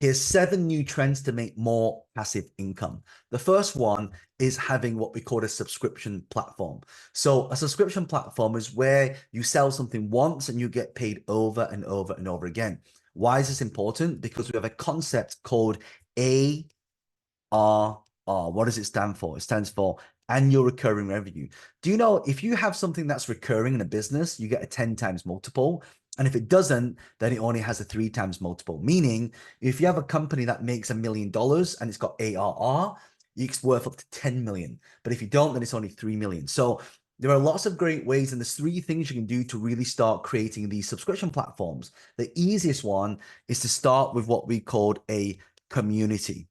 Here's 7 new trends to make more passive income. The first one is having what we call a subscription platform. So a subscription platform is where you sell something once and you get paid over and over and over again. Why is this important? Because we have a concept called ARR. What does it stand for? It stands for annual recurring revenue. Do you know if you have something that's recurring in a business, you get a 10 times multiple? And if it doesn't, then it only has a 3 times multiple. Meaning, if you have a company that makes $1 million and it's got ARR, it's worth up to 10 million. But if you don't, then it's only 3 million. So there are lots of great ways, and there's 3 things you can do to really start creating these subscription platforms. The easiest one is to start with what we called a community,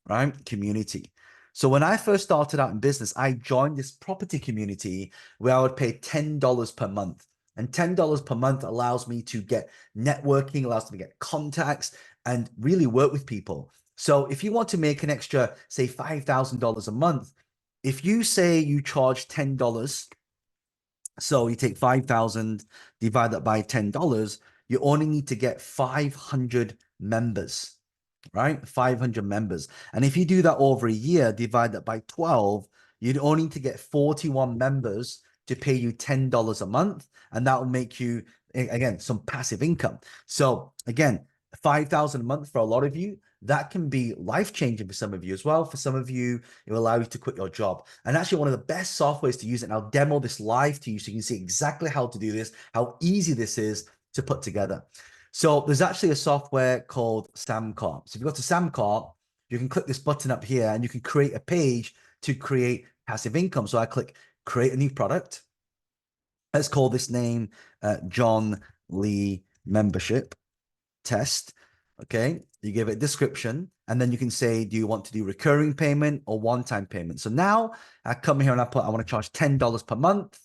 right? Community. So when I first started out in business, I joined this property community where I would pay $10 per month. And $10 per month allows me to get networking, allows me to get contacts, and really work with people. So if you want to make an extra, say, $5,000 a month, if you say you charge $10, so you take 5,000, divide that by $10, you only need to get 500 members, right? 500 members. And if you do that over a year, divide that by 12, you'd only need to get 41 members to pay you $10 a month. And that will make you, again, some passive income. So again, 5,000 a month for a lot of you, that can be life-changing for some of you as well. For some of you, it will allow you to quit your job. And actually one of the best softwares to use it, and I'll demo this live to you so you can see exactly how to do this, how easy this is to put together. So there's actually a software called SamCorp. So if you go to SamCorp, you can click this button up here and you can create a page to create passive income. So I click create a new product. Let's call this name John Lee membership test. Okay, you give it a description, and then you can say, do you want to do recurring payment or one-time payment? So now I come here and I want to charge $10 per month.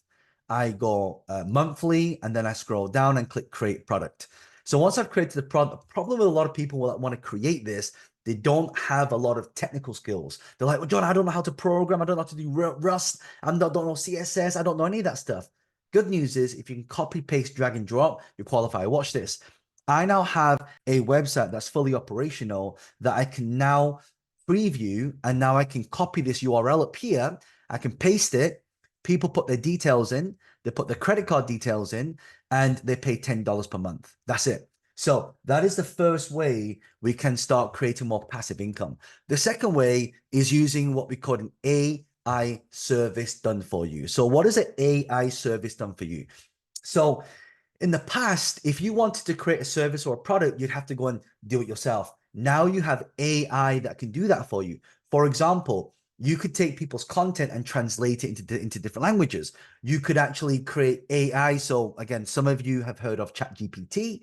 I go monthly, and then I scroll down and click create product. So once I've created the product, the problem with a lot of people that want to create this, they don't have a lot of technical skills. They're like, well, John, I don't know how to program. I don't know how to do Rust. I don't know CSS. I don't know any of that stuff. Good news is if you can copy, paste, drag and drop, you qualify. Watch this. I now have a website that's fully operational that I can now preview, and now I can copy this URL up here. I can paste it. People put their details in, they put their credit card details in, and they pay $10 per month. That's it. So that is the first way we can start creating more passive income. The second way is using what we call an AI service done for you. So what is an AI service done for you? So in the past, if you wanted to create a service or a product, you'd have to go and do it yourself. Now you have AI that can do that for you. For example, you could take people's content and translate it into different languages. You could actually create AI. So again, some of you have heard of ChatGPT.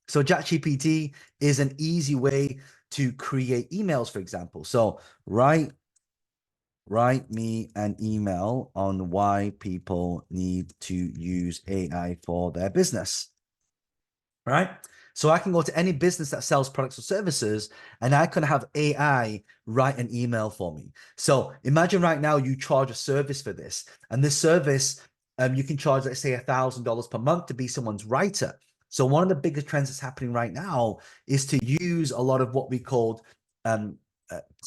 So ChatGPT is an easy way to create emails, for example. So write me an email on why people need to use AI for their business, right? So I can go to any business that sells products or services, and I can have AI write an email for me. So imagine right now you charge a service for this, and this service, you can charge, let's say, $1,000 per month to be someone's writer. So one of the biggest trends that's happening right now is to use a lot of what we called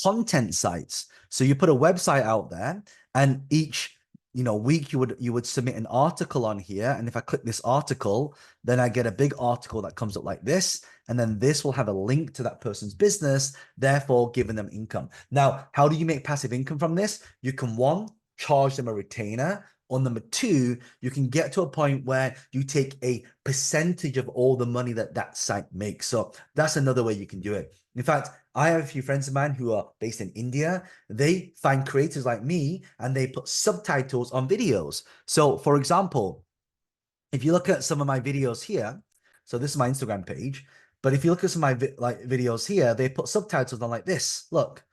content sites. So you put a website out there, and each week you would submit an article on here. And if I click this article, then I get a big article that comes up like this. And then this will have a link to that person's business, therefore giving them income. Now, how do you make passive income from this? You can, one, charge them a retainer. Or number two, you can get to a point where you take a percentage of all the money that that site makes. So that's another way you can do it. In fact, I have a few friends of mine who are based in India. They find creators like me and they put subtitles on videos. So for example, if you look at some of my videos here, so this is my Instagram page, but if you look at some of my videos here, they put subtitles on like this, look.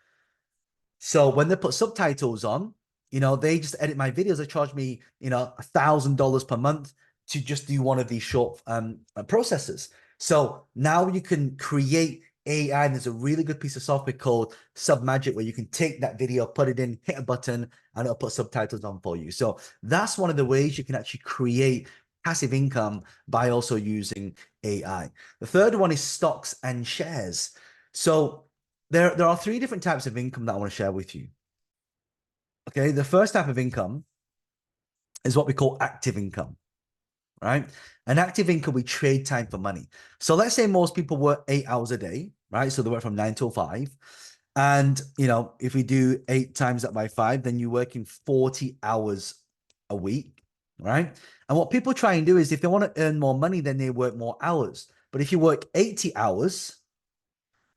So when they put subtitles on, they just edit my videos. They charge me, $1,000 per month to just do one of these short processes. So now you can create AI, and there's a really good piece of software called Submagic where you can take that video, put it in, hit a button, and it'll put subtitles on for you. So that's one of the ways you can actually create passive income by also using AI. The third one is stocks and shares. So there are three different types of income that I want to share with you. Okay, the first type of income is what we call active income, right? An active income, we trade time for money. So let's say most people work 8 hours a day, right? So they work from 9 till 5. And, if we do 8 times that by 5, then you're working 40 hours a week, right? And what people try and do is if they want to earn more money, then they work more hours. But if you work 80 hours,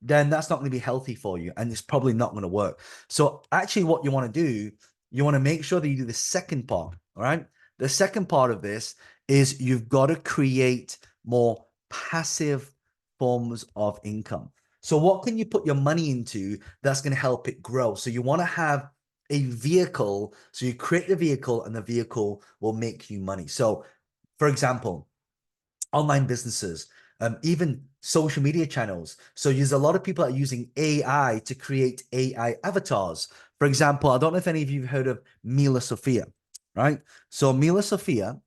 then that's not going to be healthy for you. And it's probably not going to work. So actually what you want to do, you want to make sure that you do the second part. All right. The second part of this is you've got to create more passive forms of income. So what can you put your money into that's going to help it grow? So you want to have a vehicle. So you create the vehicle and the vehicle will make you money. So for example, online businesses, even social media channels. So there's a lot of people that are using AI to create AI avatars. For example, I don't know if any of you have heard of Mila Sophia, right? So Mila Sophia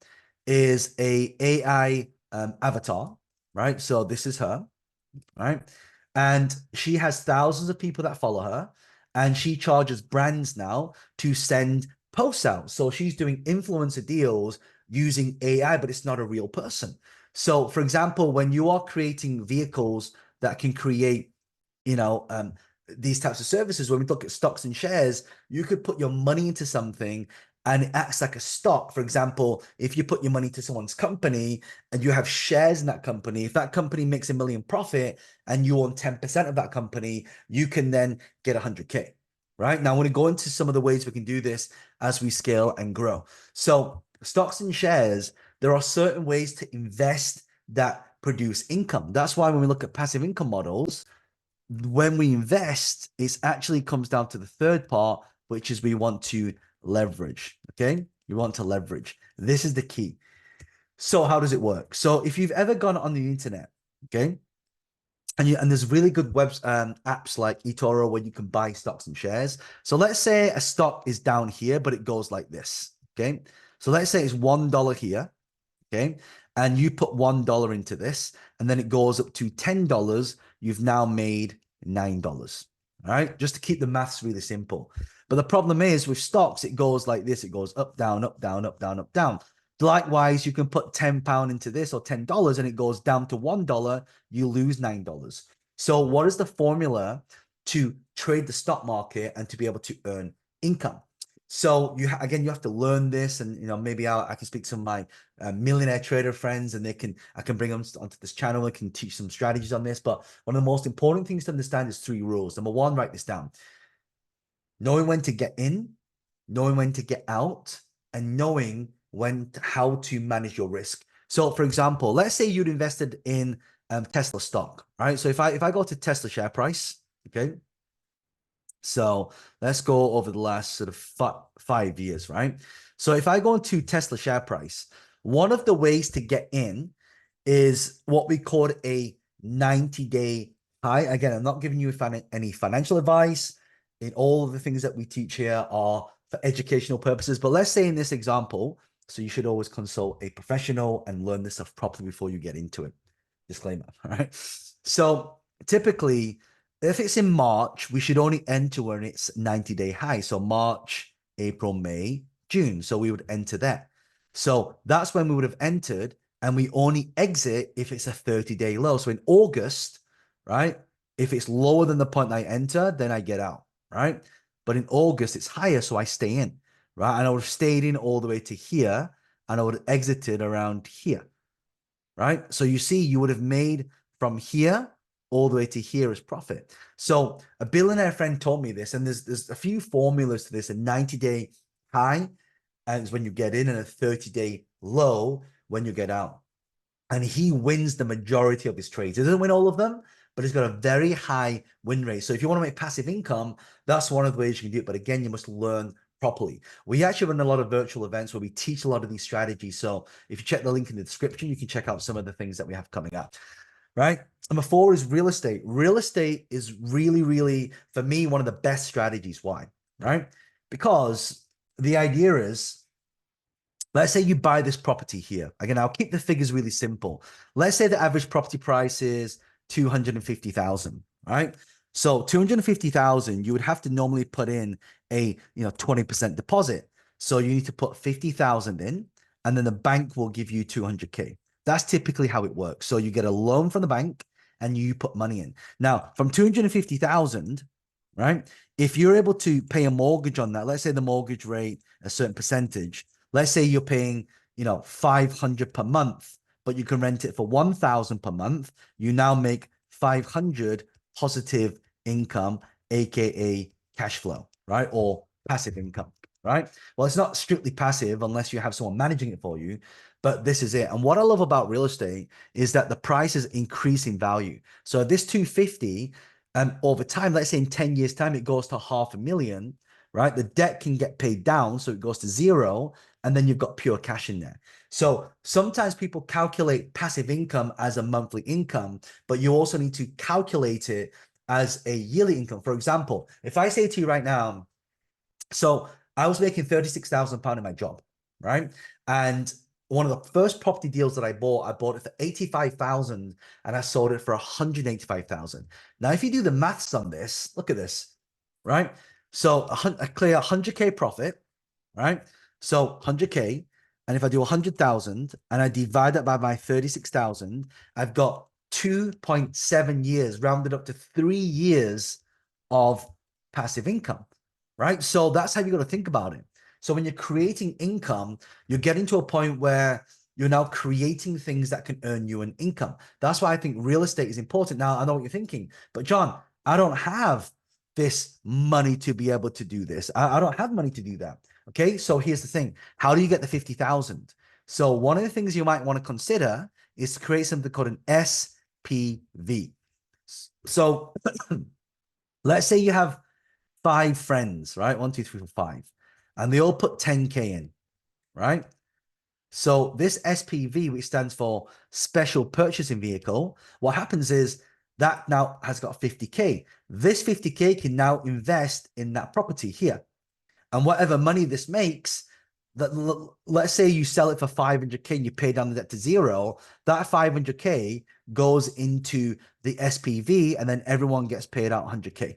is a AI avatar, right? So this is her, right? And she has thousands of people that follow her, and she charges brands now to send posts out. So she's doing influencer deals using AI, but it's not a real person. So, for example, when you are creating vehicles that can create, you know, um, these types of services, when we look at stocks and shares, you could put your money into something and it acts like a stock. For example, if you put your money to someone's company and you have shares in that company, if that company makes $1 million profit and you own 10% of that company, you can then get 100K. Right now, I want to go into some of the ways we can do this as we scale and grow. So, stocks and shares, there are certain ways to invest that produce income. That's why when we look at passive income models, when we invest, it actually comes down to the third part, which is we want to leverage. Okay. You want to leverage. This is the key. So how does it work? So if you've ever gone on the internet, okay, and there's really good apps like eToro where you can buy stocks and shares. So let's say a stock is down here, but it goes like this. Okay. So let's say it's $1 here. Okay. And you put $1 into this, and then it goes up to $10. You've now made $9. All right. Just to keep the maths really simple. But the problem is with stocks, it goes like this. It goes up, down, up, down, up, down, up, down. Likewise, you can put £10 into this or $10 and it goes down to $1. You lose $9. So what is the formula to trade the stock market and to be able to earn income? So you again, you have to learn this, and maybe I can speak to my millionaire trader friends, and I can bring them onto this channel. I can teach some strategies on this. But one of the most important things to understand is 3 rules. Number 1, write this down: knowing when to get in, knowing when to get out, and knowing how to manage your risk. So, for example, let's say you'd invested in Tesla stock, right? So if I go to Tesla share price, okay. So let's go over the last sort of 5 years, right? So if I go into Tesla share price, one of the ways to get in is what we call a 90-day high. Again, I'm not giving you any financial advice. All of the things that we teach here are for educational purposes. But let's say in this example, so you should always consult a professional and learn this stuff properly before you get into it. Disclaimer, all right? So typically, if it's in March, we should only enter when it's 90-day high. So March, April, May, June. So we would enter that. So that's when we would have entered, and we only exit if it's a 30-day low. So in August, right? If it's lower than the point I enter, then I get out, right? But in August, it's higher, so I stay in, right? And I would have stayed in all the way to here, and I would have exited around here, right? So you see, you would have made from here all the way to here as profit. So a billionaire friend told me this, and there's a few formulas to this: a 90-day high and when you get in, and a 30-day low when you get out. And he wins the majority of his trades. He doesn't win all of them, but he's got a very high win rate. So if you want to make passive income, that's one of the ways you can do it. But again, you must learn properly. We actually run a lot of virtual events where we teach a lot of these strategies. So if you check the link in the description, you can check out some of the things that we have coming up. Right. Number 4 is real estate. Real estate is really, really, for me, one of the best strategies. Why? Right? Because the idea is, let's say you buy this property here. Again, I'll keep the figures really simple. Let's say the average property price is 250,000. right? So 250,000, you would have to normally put in a 20% deposit. So you need to put 50,000 in, and then the bank will give you 200K. That's typically how it works. So you get a loan from the bank and you put money in. Now, from 250,000, right? If you're able to pay a mortgage on that, let's say the mortgage rate, a certain percentage, let's say you're paying, 500 per month, but you can rent it for 1,000 per month, you now make 500 positive income, aka cash flow, right? Or passive income, right? Well, it's not strictly passive unless you have someone managing it for you, but this is it. And what I love about real estate is that the prices increase in value. So this 250, over time, let's say in 10 years time, it goes to 500,000, right? The debt can get paid down, so it goes to zero, and then you've got pure cash in there. So sometimes people calculate passive income as a monthly income, but you also need to calculate it as a yearly income. For example, if I say to you right now, so I was making £36,000 in my job, right? And one of the first property deals that I bought it for 85,000 and I sold it for 185,000. Now, if you do the maths on this, look at this, right? So a clear 100K profit, right? So 100K. And if I do 100,000 and I divide that by my 36,000, I've got 2.7 years, rounded up to 3 years of passive income, right? So that's how you got to think about it. So when you're creating income, you're getting to a point where you're now creating things that can earn you an income. That's why I think real estate is important. Now, I know what you're thinking, but John, I don't have this money to be able to do this. I don't have money to do that. Okay, so here's the thing. How do you get the 50,000? So one of the things you might want to consider is to create something called an SPV. So let's say you have 5 friends, right? 1, 2, 3, 4, 5. And they all put 10K in, right? So this SPV, which stands for Special Purchasing Vehicle, what happens is that now has got 50K. This 50K can now invest in that property here. And whatever money this makes, that let's say you sell it for 500K and you pay down the debt to zero, that 500K goes into the SPV and then everyone gets paid out 100K,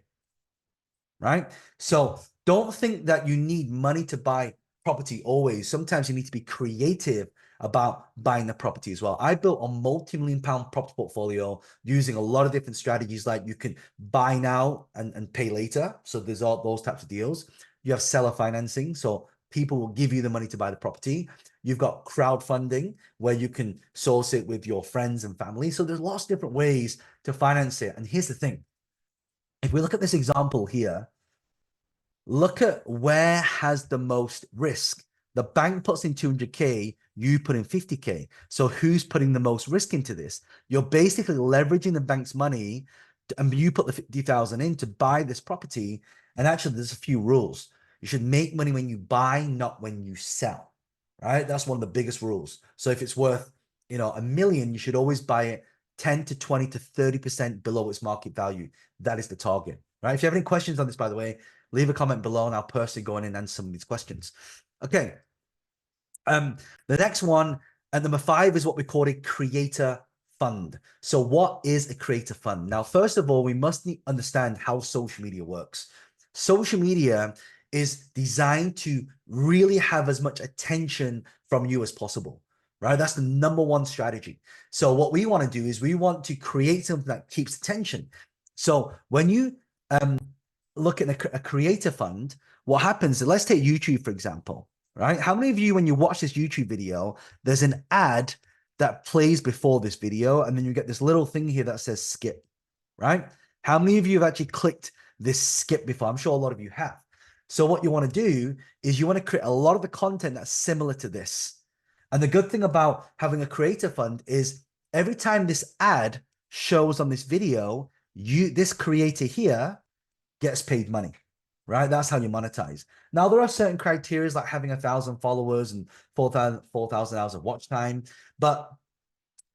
right? So don't think that you need money to buy property always. Sometimes you need to be creative about buying the property as well. I built a multi-million-pound property portfolio using a lot of different strategies, like you can buy now and pay later. So there's all those types of deals. You have seller financing. So people will give you the money to buy the property. You've got crowdfunding where you can source it with your friends and family. So there's lots of different ways to finance it. And here's the thing. If we look at this example here, look at where has the most risk. The bank puts in 200K, you put in 50K. So who's putting the most risk into this? You're basically leveraging the bank's money and you put the 50,000 in to buy this property. And actually, there's a few rules. You should make money when you buy, not when you sell, right? That's one of the biggest rules. So if it's worth, a million, you should always buy it 10 to 20 to 30% below its market value. That is the target, right? If you have any questions on this, by the way, leave a comment below and I'll personally go in and answer some of these questions. Okay. The next one, and number 5, is what we call a creator fund. So what is a creator fund? Now, first of all, we must understand how social media works. Social media is designed to really have as much attention from you as possible, right? That's the number one strategy. So what we want to do is we want to create something that keeps attention. So when you look at a creator fund, what happens, let's take YouTube, for example, right? How many of you, when you watch this YouTube video, there's an ad that plays before this video, and then you get this little thing here that says skip, right? How many of you have actually clicked this skip before? I'm sure a lot of you have. So what you want to do is you want to create a lot of the content that's similar to this. And the good thing about having a creator fund is every time this ad shows on this video, this creator here gets paid money, right? That's how you monetize. Now, there are certain criteria like having 1,000 followers and 4,000 hours of watch time. But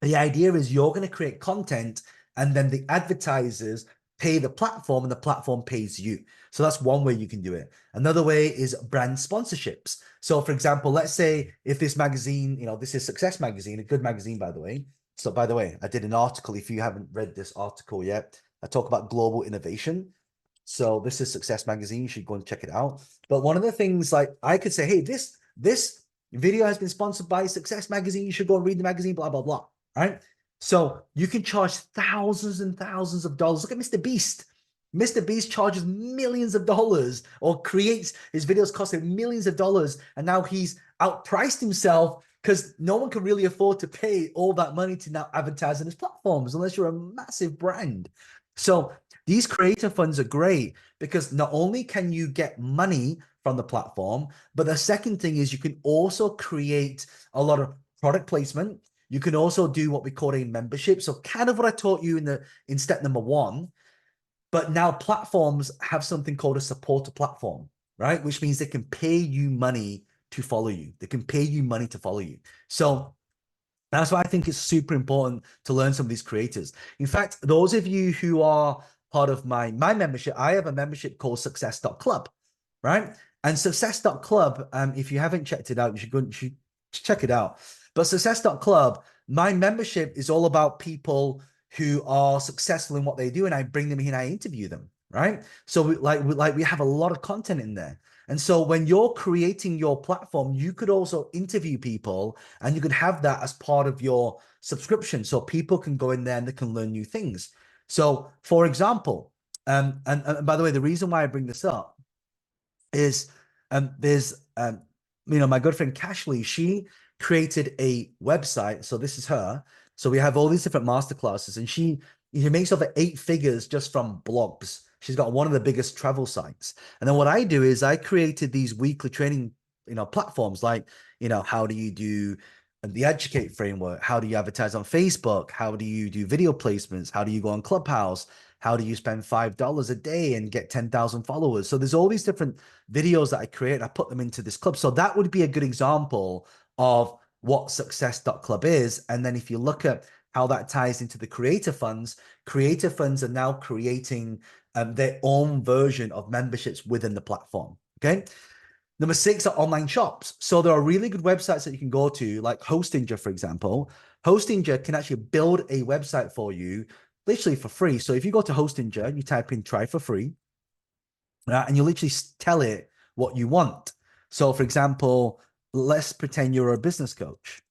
the idea is you're going to create content and then the advertisers pay the platform and the platform pays you. So that's one way you can do it. Another way is brand sponsorships. So for example, let's say if this magazine, this is Success Magazine, a good magazine, by the way. So by the way, I did an article. If you haven't read this article yet, I talk about global innovation. So this is Success Magazine. You should go and check it out. But one of the things, like, I could say, hey, this video has been sponsored by Success Magazine. You should go and read the magazine, blah, blah, blah. Right? So you can charge thousands and thousands of dollars. Look at Mr. Beast. Mr. Beast charges millions of dollars, or creates his videos costing millions of dollars. And now he's outpriced himself because no one can really afford to pay all that money to now advertise on his platforms unless you're a massive brand. So these creator funds are great because not only can you get money from the platform, but the second thing is you can also create a lot of product placement. You can also do what we call a membership. So kind of what I taught you in step number one, but now platforms have something called a supporter platform, right? Which means they can pay you money to follow you. They can pay you money to follow you. So that's why I think it's super important to learn some of these creators. In fact, those of you who are part of my membership, I have a membership called Success.club, right? And Success.club, if you haven't checked it out, you should check it out. But Success.club, my membership is all about people who are successful in what they do, and I bring them in and I interview them, right? So we have a lot of content in there. And so when you're creating your platform, you could also interview people, and you could have that as part of your subscription. So people can go in there and they can learn new things. So for example, and by the way, the reason why I bring this up is there's my good friend Cashley, she created a website. So this is her. So we have all these different masterclasses, and she makes over 8 figures just from blogs. She's got one of the biggest travel sites. And then what I do is I created these weekly training, platforms like, how do you do the Educate framework? How do you advertise on Facebook? How do you do video placements? How do you go on Clubhouse? How do you spend $5 a day and get 10,000 followers? So there's all these different videos that I create. I put them into this club. So that would be a good example of what Success.club is. And then if you look at how that ties into the creator funds are now creating their own version of memberships within the platform. Okay. Number 6 are online shops. So there are really good websites that you can go to, like Hostinger, for example. Hostinger can actually build a website for you literally for free. So if you go to Hostinger, you type in try for free, and you literally tell it what you want. So for example, let's pretend you're a business coach,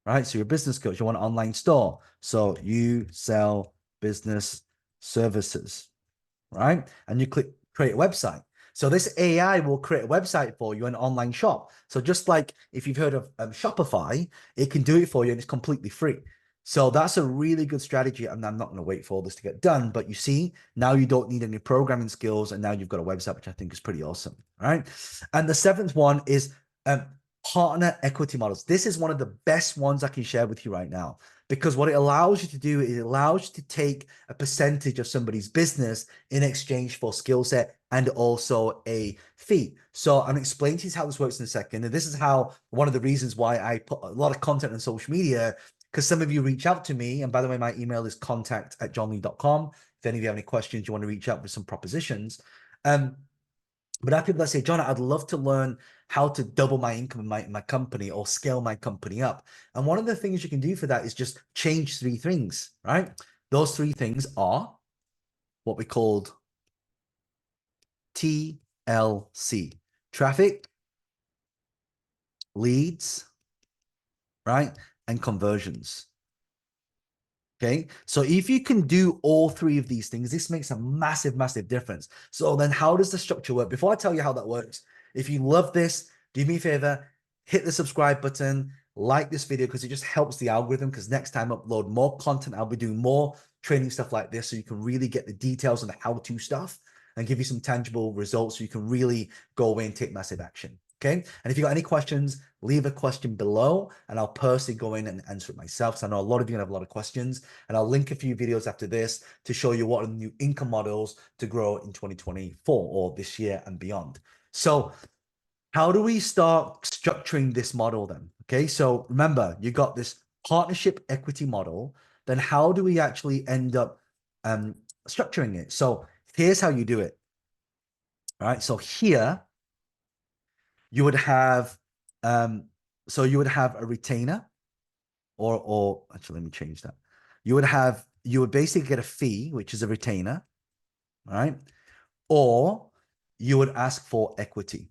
right? So you're a business coach, you want an online store. So you sell business services, right? And you click create a website. So this AI will create a website for you, an online shop. So just like if you've heard of Shopify, it can do it for you and it's completely free. So that's a really good strategy. And I'm not going to wait for all this to get done, but you see, now you don't need any programming skills, and now you've got a website, which I think is pretty awesome. All right. And the 7th one is partner equity models. This is one of the best ones I can share with you right now, because what it allows you to do is it allows you to take a percentage of somebody's business in exchange for skill set and also a fee. So I'm explaining to you how this works in a second. And this is how one of the reasons why I put a lot of content on social media, because some of you reach out to me. And by the way, my email is contact@johnlee.com. If any of you have any questions, you want to reach out with some propositions. But I have people that say, John, I'd love to learn how to double my income in my company or scale my company up. And one of the things you can do for that is just change 3 things, right? Those 3 things are what we called TLC: traffic, leads, right? And conversions. Okay. So if you can do all 3 of these things, this makes a massive, massive difference. So then how does the structure work? Before I tell you how that works, if you love this, do me a favor, hit the subscribe button, like this video, because it just helps the algorithm. Because next time I upload more content, I'll be doing more training stuff like this, so you can really get the details on the how-to stuff and give you some tangible results so you can really go away and take massive action. Okay. And if you got any questions, leave a question below and I'll personally go in and answer it myself. So I know a lot of you have a lot of questions, and I'll link a few videos after this to show you what are the new income models to grow in 2024 or this year and beyond. So how do we start structuring this model then? Okay. So remember, you got this partnership equity model. Then how do we actually end up structuring it? So here's how you do it. All right. So here, you would have so you would have a retainer, or actually let me change that. You would have you would basically get a fee, which is a retainer, right? Or you would ask for equity,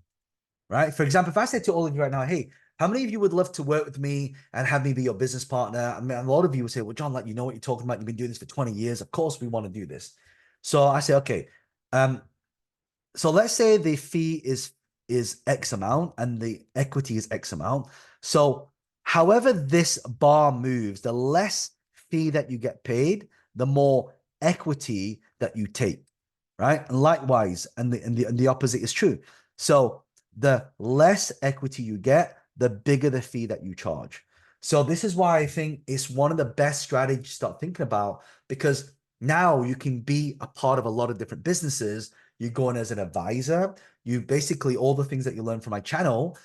right? For example, if I said to all of you right now, hey, how many of you would love to work with me and have me be your business partner? I mean, a lot of you would say, well, John, like, you know what you're talking about. You've been doing this for 20 years. Of course we want to do this. So I say, okay, um, so let's say the fee is X amount and the equity is X amount. So however this bar moves, the less fee that you get paid, the more equity that you take, right? And likewise, and the opposite is true. So the less equity you get, the bigger the fee that you charge. So this is why I think it's one of the best strategies to start thinking about, because now you can be a part of a lot of different businesses. You go in as an advisor. You basically, all the things that you learn from my channel,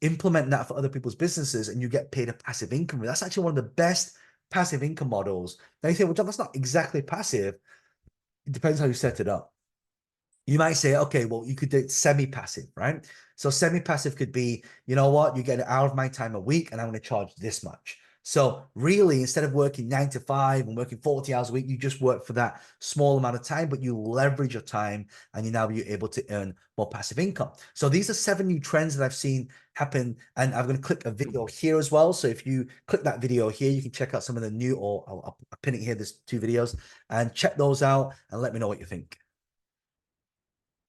implement that for other people's businesses, and you get paid a passive income. That's actually one of the best passive income models. Now you say, well, John, that's not exactly passive. It depends how you set it up. You might say, okay, well, you could do it semi-passive, right? So semi-passive could be, you know what, you get an hour of my time a week and I'm going to charge this much. So really, instead of working 9 to 5 and working 40 hours a week, you just work for that small amount of time, but you leverage your time and you now you're able to earn more passive income. So these are 7 new trends that I've seen happen. And I'm going to click a video here as well. So if you click that video here, you can check out some of the new, or I'll pin it here. There's 2 videos, and check those out and let me know what you think.